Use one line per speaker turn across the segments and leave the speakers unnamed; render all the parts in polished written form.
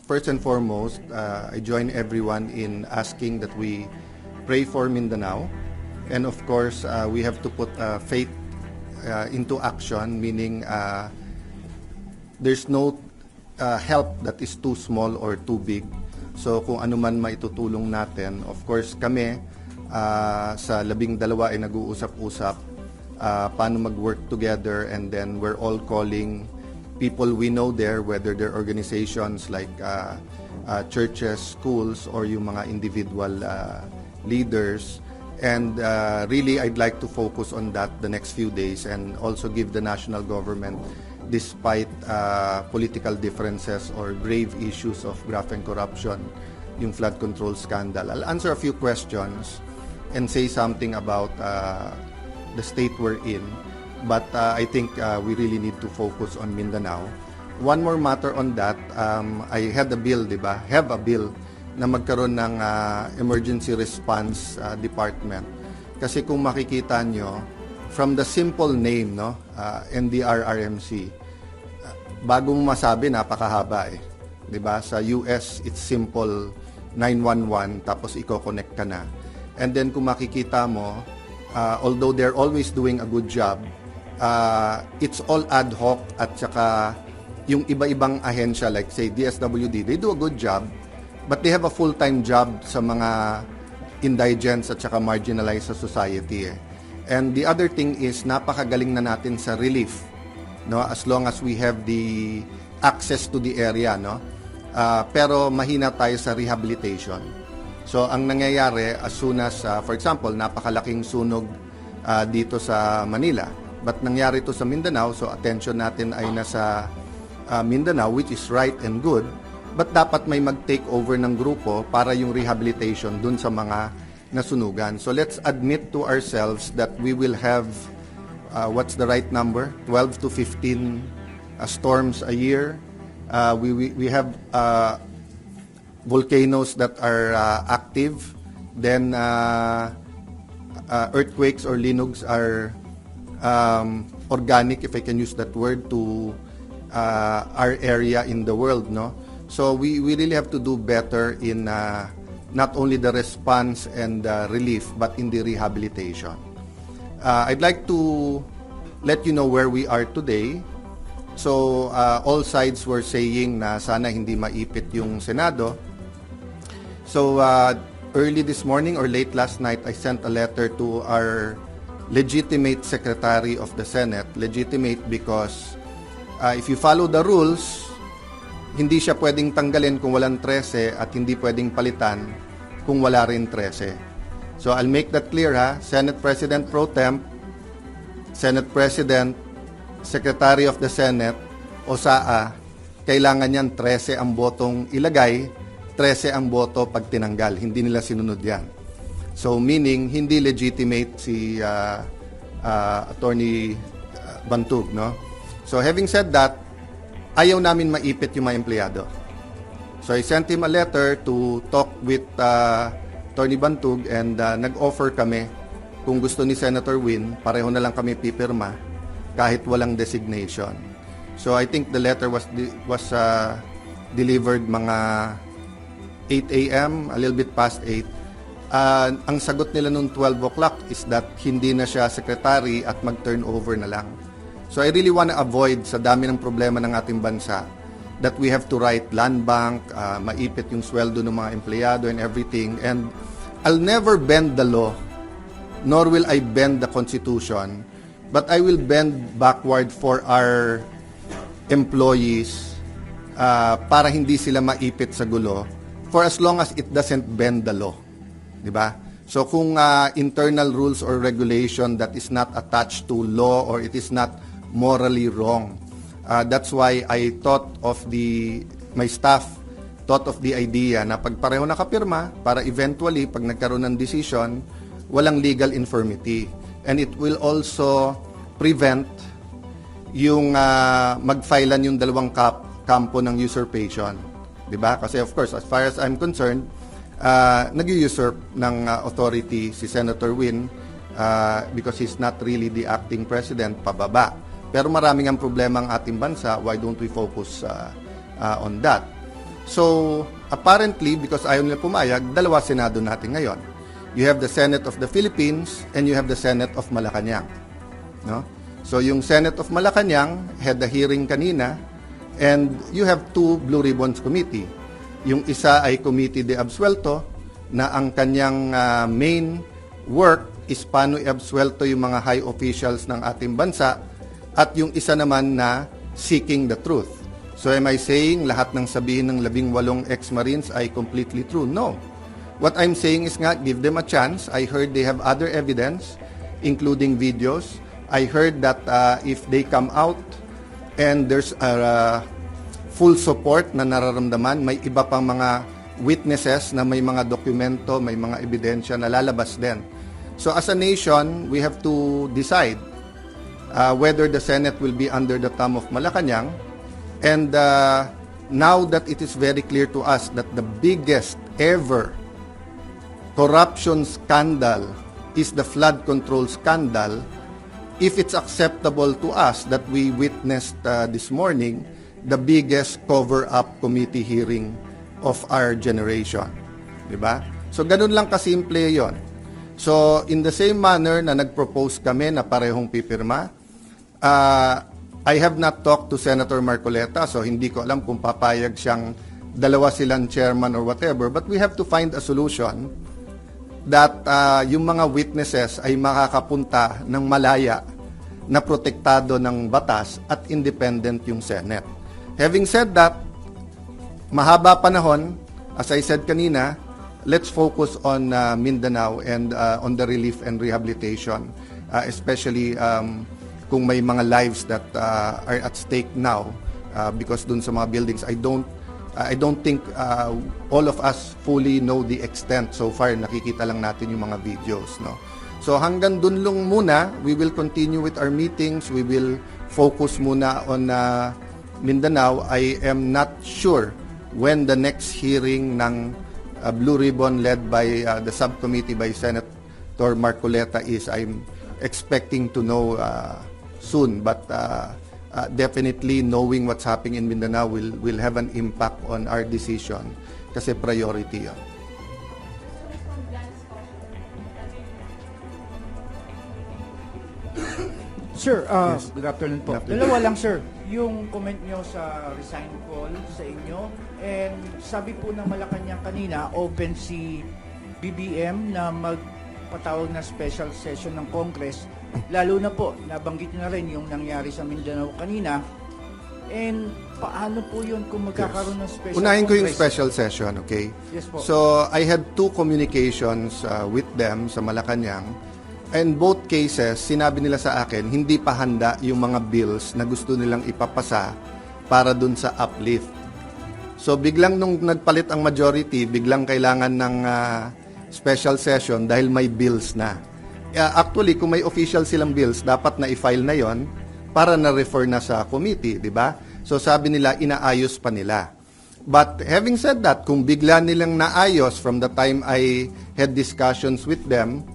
first and foremost, I join everyone in asking that we pray for Mindanao. And of course, we have to put faith into action, meaning there's no help that is too small or too big. So kung ano man maitutulong natin, of course kami sa 12 ay nag-uusap-usap paano mag-work together, and then we're all calling people we know there, whether they're organizations like churches, schools, or yung mga individual leaders. And really, I'd like to focus on that the next few days and also give the national government, despite political differences or grave issues of graft and corruption, yung flood control scandal. I'll answer a few questions and say something about the state we're in. But I think we really need to focus on Mindanao. One more matter on that, I had a bill, di ba? Have a bill na magkaroon ng emergency response department. Kasi kung makikita nyo, from the simple name, no, NDRRMC, bagong masabi, napakahaba eh. Di ba? Sa US, it's simple 911, tapos i-connect ka na. And then kung makikita mo, although they're always doing a good job, it's all ad hoc, at saka yung iba-ibang ahensya like say DSWD, they do a good job, but they have a full-time job sa mga indigents at saka marginalized sa society eh. And the other thing is, napakagaling na natin sa relief, no, as long as we have the access to the area, no. Pero mahina tayo sa rehabilitation. So ang nangyayari, as soon as for example, napakalaking sunog dito sa Manila, but nangyari ito sa Mindanao, so attention natin ay nasa Mindanao, which is right and good, but dapat may mag-take over ng grupo para yung rehabilitation dun sa mga nasunugan. So let's admit to ourselves that we will have, what's the right number? 12 to 15 storms a year. We have volcanoes that are active. Then earthquakes or linugs are organic, if I can use that word, to our area in the world, no? So we really have to do better in not only the response and relief, but in the rehabilitation. I'd like to let you know where we are today. So all sides were saying na sana hindi maipit yung Senado. So early this morning or late last night, I sent a letter to our legitimate Secretary of the Senate. Legitimate because if you follow the rules, hindi siya pwedeng tanggalin kung walang 13 at hindi pwedeng palitan kung wala rin 13. So I'll make that clear ha. Senate President Pro Temp, Senate President, Secretary of the Senate, o SAA, kailangan yan 13 ang botong ilagay, 13 ang boto pag tinanggal. Hindi nila sinunod yan. So meaning, hindi legitimate si Attorney Bantug, no? So having said that, ayaw namin maipit yung mga empleyado. So I sent him a letter to talk with Attorney Bantug, and nag-offer kami kung gusto ni Senator Win, pareho na lang kami pipirma kahit walang designation. So I think the letter was delivered mga 8 a.m., a little bit past 8. Ang sagot nila noong 12 o'clock is that hindi na siya secretary at mag-turnover na lang. So I really want to avoid, sa dami ng problema ng ating bansa, that we have to write land bank, maipit yung sweldo ng mga empleyado and everything. And I'll never bend the law, nor will I bend the Constitution, but I will bend backward for our employees para hindi sila maipit sa gulo, for as long as it doesn't bend the law. Diba? So kung internal rules or regulation that is not attached to law or it is not morally wrong, that's why I thought of my staff thought of the idea na pag pareho nakapirma, para eventually pag nagkaroon ng decision, walang legal infirmity. And it will also prevent yung mag-filean yung dalawang kampo ng usurpation. Diba? Kasi of course, as far as I'm concerned, nag-usurp ng authority si Senator Win because he's not really the acting president, pababa. Pero maraming ang problema ang ating bansa, why don't we focus on that? So, apparently, because ayaw nila pumayag, dalawa Senado natin ngayon. You have the Senate of the Philippines and you have the Senate of Malacanang. No? So, yung Senate of Malacanang had the hearing kanina and you have two Blue Ribbons Committee. Yung isa ay Committee de Absuelto na ang kanyang main work is paano i-absuelto yung mga high officials ng ating bansa at yung isa naman na seeking the truth. So am I saying lahat ng sabihin ng 18 ex-Marines ay completely true? No. What I'm saying is nga, give them a chance. I heard they have other evidence, including videos. I heard that if they come out and there's full support na nararamdaman, may iba pang mga witnesses na may mga dokumento, may mga ebidensya na lalabas din. So as a nation, we have to decide whether the Senate will be under the thumb of Malacanang. And now that it is very clear to us that the biggest ever corruption scandal is the flood control scandal, if it's acceptable to us that we witnessed this morning, the biggest cover-up committee hearing of our generation. Diba? So, ganun lang kasimple yon. So, in the same manner na nag-propose kami na parehong pipirma, I have not talked to Senator Marcoleta, so hindi ko alam kung papayag siyang dalawa silang chairman or whatever, but we have to find a solution that yung mga witnesses ay makakapunta ng malaya na protektado ng batas at independent yung Senate. Having said that, mahaba panahon, as I said kanina, let's focus on Mindanao and on the relief and rehabilitation, especially kung may mga lives that are at stake now because dun sa mga buildings. I don't think all of us fully know the extent so far. Nakikita lang natin yung mga videos, no? So hanggang dun lang muna, we will continue with our meetings. We will focus muna on Mindanao. I am not sure when the next hearing ng Blue Ribbon led by the subcommittee by Senator Marcoleta is. I'm expecting to know soon, but definitely knowing what's happening in Mindanao will have an impact on our decision kasi priority yun.
Sir,
Yes.
good afternoon po.
Good afternoon.
Dalawa lang, sir. Yung comment nyo sa resign call sa inyo, and sabi po ng Malacanang kanina, open si BBM na magpatawag na special session ng Congress. Lalo na po, nabanggit na rin yung nangyari sa Mindanao kanina. And paano po yun kung magkakaroon ng special
Unahin ko yung
Congress?
special session, okay?
Yes po.
So, I had two communications with them sa Malacanang. In both cases, sinabi nila sa akin, hindi pa handa yung mga bills na gusto nilang ipapasa para dun sa uplift. So, biglang nung nagpalit ang majority, biglang kailangan ng special session dahil may bills na. Actually, kung may official silang bills, dapat na i-file na yon para na-refer na sa committee, di ba? So, sabi nila, inaayos pa nila. But having said that, kung bigla nilang naayos from the time I had discussions with them,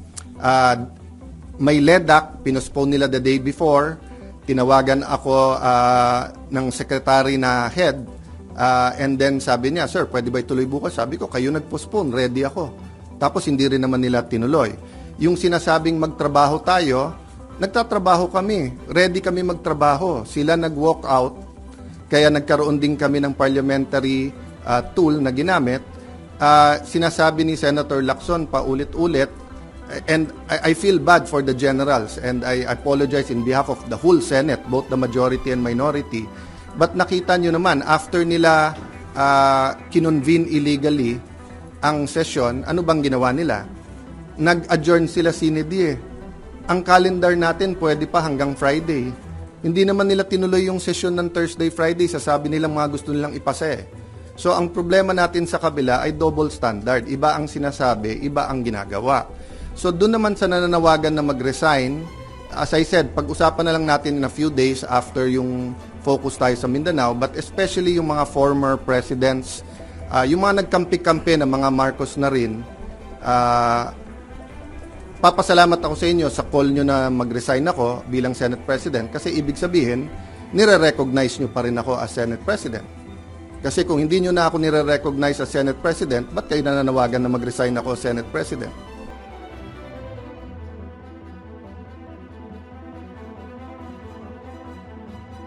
may LEDAC, pinospone nila the day before, tinawagan ako ng secretary na head, and then sabi niya, sir, pwede ba ituloy bukas? Sabi ko, kayo nag-postpone, ready ako. Tapos hindi rin naman nila tinuloy. Yung sinasabing magtrabaho tayo, nagtatrabaho kami, ready kami magtrabaho. Sila nag-walk out, kaya nagkaroon din kami ng parliamentary tool na ginamit. Sinasabi ni Senator Lacson paulit-ulit, and I feel bad for the generals and I apologize in behalf of the whole Senate, both the majority and minority. But nakita nyo naman, after nila kinonvene illegally ang session, ano bang ginawa nila? Nag-adjourn sila sine die. Ang calendar natin pwede pa hanggang Friday. Hindi naman nila tinuloy yung session ng Thursday, Friday, sasabi nilang mga gusto nilang ipasa eh. So ang problema natin sa kabila ay double standard. Iba ang sinasabi, iba ang ginagawa. So doon naman sa nananawagan na mag-resign, as I said, pag-usapan na lang natin in a few days after yung focus tayo sa Mindanao, but especially yung mga former presidents, yung mga nagkampi-kampi na mga Marcos na rin, papasalamat ako sa inyo sa call nyo na mag-resign ako bilang Senate President kasi ibig sabihin, nire-recognize nyo pa rin ako as Senate President. Kasi kung hindi nyo na ako nire-recognize as Senate President, ba't kayo nananawagan na mag-resign ako as Senate President?